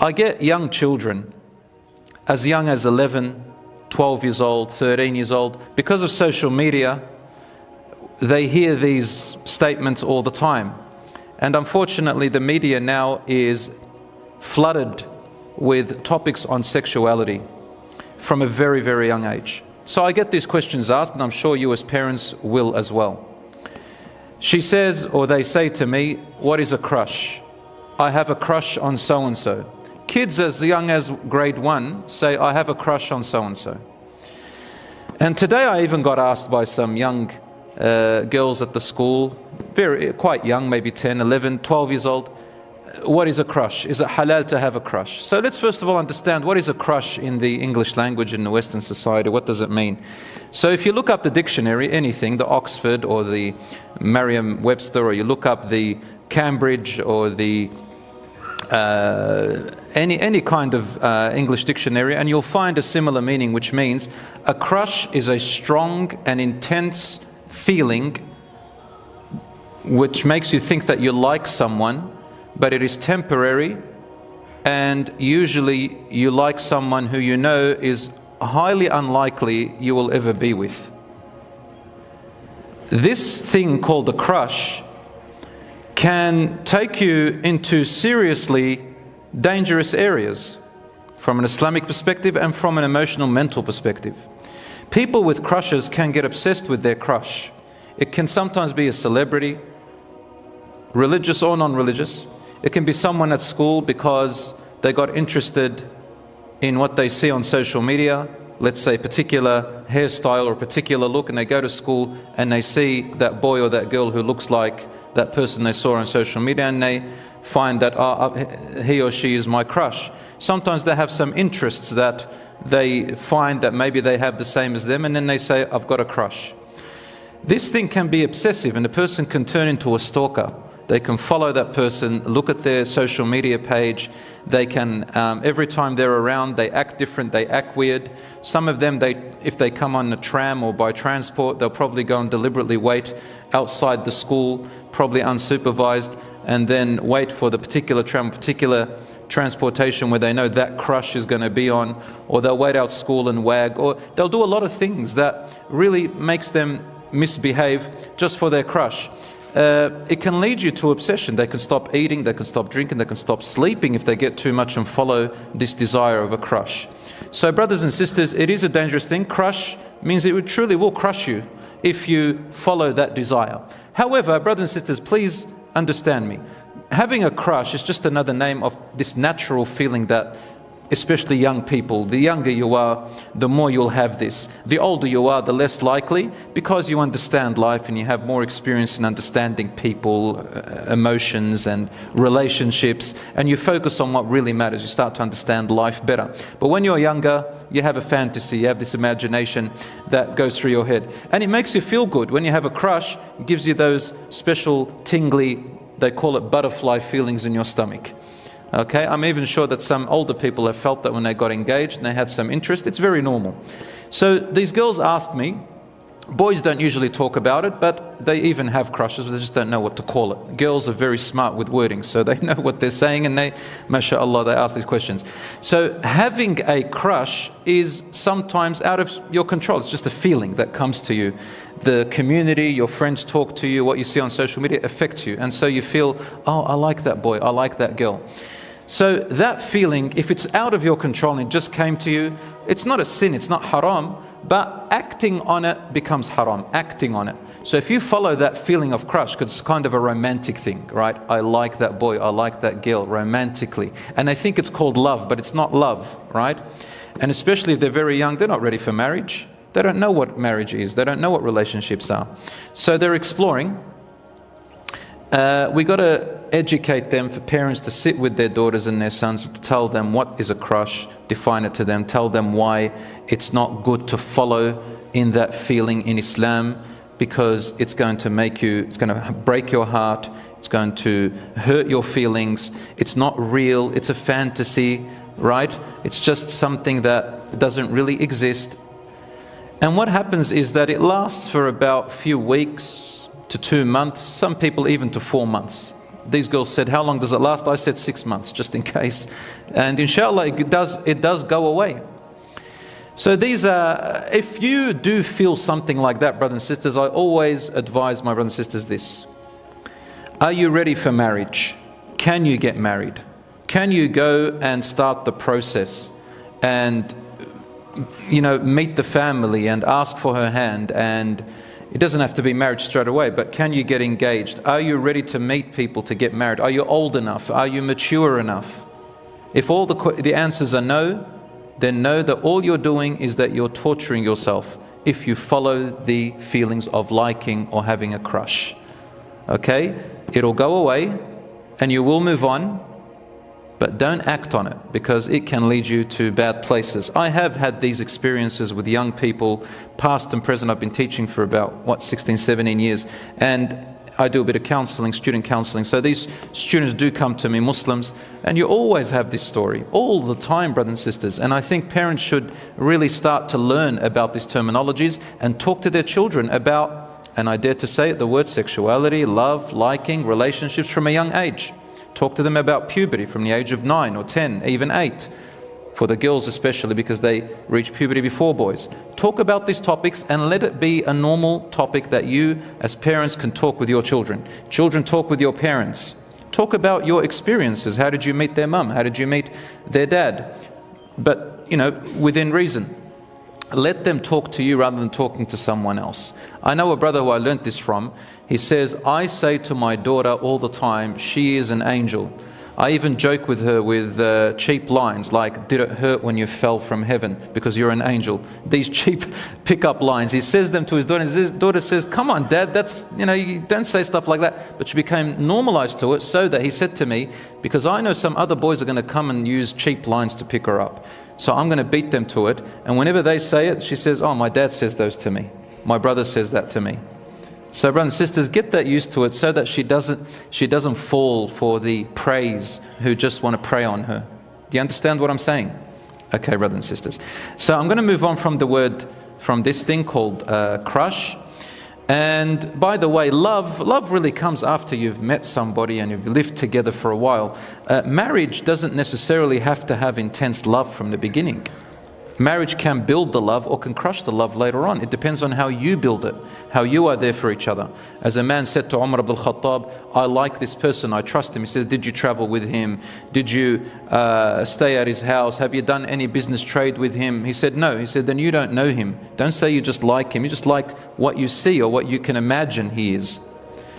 I get young children, as young as 11, 12 years old, 13 years old, because of social media, they hear these statements all the time. And unfortunately, the media now is flooded with topics on sexuality from a very, very young age. So I get these questions asked, and I'm sure you as parents will as well. She says, or they say to me, what is a crush? I have a crush on so-and-so. Kids as young as grade 1 say, I have a crush on so-and-so. And today I even got asked by some young girls at the school, quite young, maybe 10, 11, 12 years old, what is a crush? Is it halal to have a crush? So let's first of all understand what is a crush in the English language in the Western society. What does it mean? So if you look up the dictionary, anything, the Oxford or the Merriam-Webster, or you look up the Cambridge or the any kind of English dictionary, and you'll find a similar meaning, which means a crush is a strong and intense feeling which makes you think that you like someone, but it is temporary, and usually you like someone who you know is highly unlikely you will ever be with. This thing called a crush can take you into seriously dangerous areas from an Islamic perspective and from an emotional, mental perspective. People with crushes can get obsessed with their crush. It can sometimes be a celebrity, religious or non-religious. It can be someone at school because they got interested in what they see on social media, let's say a particular hairstyle or a particular look, and they go to school and they see that boy or that girl who looks like that person they saw on social media, and they find that he or she is my crush. Sometimes they have some interests that they find that maybe they have the same as them, and then they say, I've got a crush. This thing can be obsessive, and the person can turn into a stalker. They can follow that person, look at their social media page. They can, every time they're around, they act different, they act weird. Some of them, if they come on a tram or by transport, they'll probably go and deliberately wait outside the school, probably unsupervised, and then wait for the particular tram, particular transportation where they know that crush is going to be on, or they'll wait out school and wag, or they'll do a lot of things that really makes them misbehave just for their crush. It can lead you to obsession. They can stop eating, they can stop drinking, they can stop sleeping if they get too much and follow this desire of a crush. So brothers and sisters, it is a dangerous thing. Crush means it truly will crush you if you follow that desire. However, brothers and sisters, please understand me. Having a crush is just another name of this natural feeling that, especially young people, the younger you are, the more you'll have this. The older you are, the less likely, because you understand life and you have more experience in understanding people, emotions and relationships, and you focus on what really matters. You start to understand life better. But when you're younger, you have a fantasy, you have this imagination that goes through your head. And it makes you feel good. When you have a crush, it gives you those special tingly, they call it butterfly feelings in your stomach. Okay, I'm even sure that some older people have felt that when they got engaged and they had some interest. It's very normal. So these girls asked me, boys don't usually talk about it, but they even have crushes, they just don't know what to call it. Girls are very smart with wording, so they know what they're saying, and they, mashallah, they ask these questions. So having a crush is sometimes out of your control. It's just a feeling that comes to you. The community, your friends talk to you, what you see on social media affects you, and so you feel, oh, I like that boy, I like that girl. So that feeling, if it's out of your control and it just came to you, it's not a sin, it's not haram, but acting on it becomes haram, acting on it. So if you follow that feeling of crush, because it's kind of a romantic thing, right? I like that boy, I like that girl, romantically. And they think it's called love, but it's not love, right? And especially if they're very young, they're not ready for marriage. They don't know what marriage is, they don't know what relationships are. So they're exploring. We got to educate them, for parents to sit with their daughters and their sons, to tell them what is a crush, define it to them, tell them why it's not good to follow in that feeling in Islam, because it's going to make you, it's going to break your heart, it's going to hurt your feelings, it's not real, it's a fantasy, right? It's just something that doesn't really exist. And what happens is that it lasts for about a few weeks to 2 months, some people even to 4 months. These girls said, how long does it last? I said 6 months, just in case. And inshallah, it does go away. So these are, if you do feel something like that, brothers and sisters, I always advise my brothers and sisters this. Are you ready for marriage? Can you get married? Can you go and start the process and, meet the family and ask for her hand? And it doesn't have to be marriage straight away, but can you get engaged? Are you ready to meet people to get married? Are you old enough? Are you mature enough? If all the answers are no, then know that all you're doing is that you're torturing yourself if you follow the feelings of liking or having a crush. Okay? It'll go away and you will move on, but don't act on it because it can lead you to bad places. I have had these experiences with young people, past and present. I've been teaching for about, 16, 17 years. And I do a bit of counseling, student counseling. So these students do come to me, Muslims, and you always have this story, all the time, brothers and sisters. And I think parents should really start to learn about these terminologies and talk to their children about, and I dare to say it, the word sexuality, love, liking, relationships from a young age. Talk to them about puberty from the age of 9 or 10, even 8. For the girls especially, because they reach puberty before boys. Talk about these topics and let it be a normal topic that you as parents can talk with your children. Children, talk with your parents. Talk about your experiences. How did you meet their mum? How did you meet their dad? But, within reason. Let them talk to you rather than talking to someone else. I know a brother who I learnt this from. He says, I say to my daughter all the time, she is an angel. I even joke with her with cheap lines like, did it hurt when you fell from heaven because you're an angel? These cheap pick-up lines. He says them to his daughter, and his daughter says, come on, Dad, that's, you don't say stuff like that. But she became normalized to it, so that he said to me, because I know some other boys are going to come and use cheap lines to pick her up. So I'm going to beat them to it. And whenever they say it, she says, oh, my dad says those to me. My brother says that to me. So brothers and sisters, get that used to it so that she doesn't fall for the praise who just want to prey on her. Do you understand what I'm saying? Okay, brothers and sisters. So I'm going to move on from this thing called crush. And by the way, love really comes after you've met somebody and you've lived together for a while. Marriage doesn't necessarily have to have intense love from the beginning. Marriage can build the love or can crush the love later on. It depends on how you build it, how you are there for each other. As a man said to Umar ibn al-Khattab, I like this person, I trust him. He says, did you travel with him? Did you stay at his house? Have you done any business trade with him? He said, no. He said, then you don't know him. Don't say you just like him. You just like what you see or what you can imagine he is.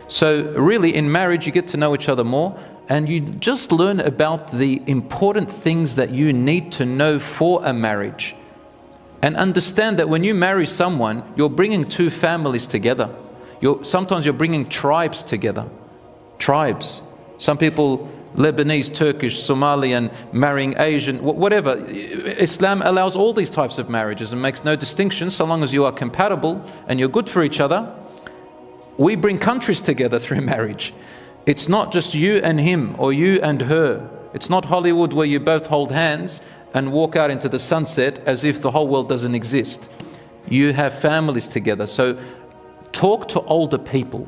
So really in marriage you get to know each other more. And you just learn about the important things that you need to know for a marriage. And understand that when you marry someone, you're bringing two families together. Sometimes you're bringing tribes together. Tribes. Some people, Lebanese, Turkish, Somalian, marrying Asian, whatever. Islam allows all these types of marriages and makes no distinction so long as you are compatible and you're good for each other. We bring countries together through marriage. It's not just you and him or you and her. It's not Hollywood where you both hold hands and walk out into the sunset as if the whole world doesn't exist. You have families together. So talk to older people.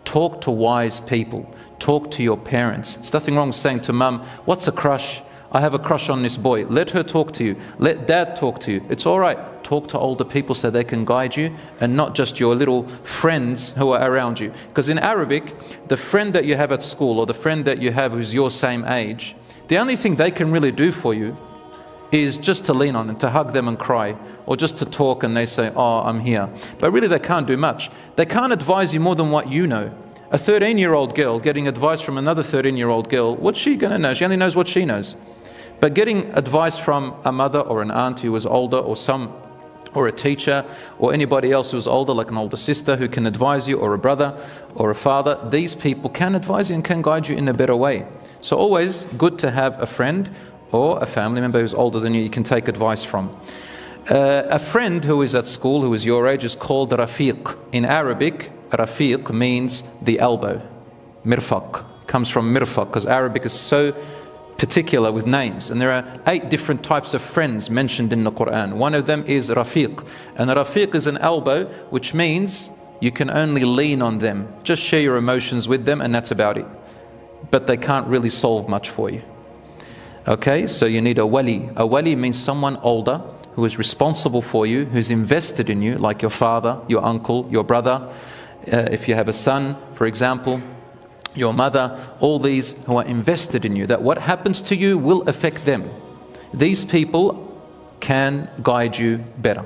Talk to wise people. Talk to your parents. There's nothing wrong with saying to mum, what's a crush? I have a crush on this boy. Let her talk to you. Let dad talk to you. It's all right. Talk to older people so they can guide you and not just your little friends who are around you. Because in Arabic, the friend that you have at school or the friend that you have who's your same age, the only thing they can really do for you is just to lean on them, to hug them and cry, or just to talk and they say, oh, I'm here. But really they can't do much. They can't advise you more than what you know. A 13-year-old girl getting advice from another 13-year-old girl, what's she going to know? She only knows what she knows. But getting advice from a mother or an aunt who was older or a teacher or anybody else who's older, like an older sister who can advise you, or a brother or a father, these people can advise you and can guide you in a better way. So always good to have a friend or a family member who's older than you can take advice from. A friend who is at school, who is your age, is called Rafiq. In Arabic, Rafiq means the elbow. Mirfaq comes from mirfaq, because Arabic is so particular with names, and there are 8 different types of friends mentioned in the Quran. One of them is Rafiq, and Rafiq is an elbow, which means you can only lean on them. Just share your emotions with them and that's about it. but they can't really solve much for you. Okay, so you need a wali. A wali means someone older who is responsible for you, who's invested in you, like your father, your uncle, your brother. If you have a son, for example, your mother, all these who are invested in you, that what happens to you will affect them. These people can guide you better.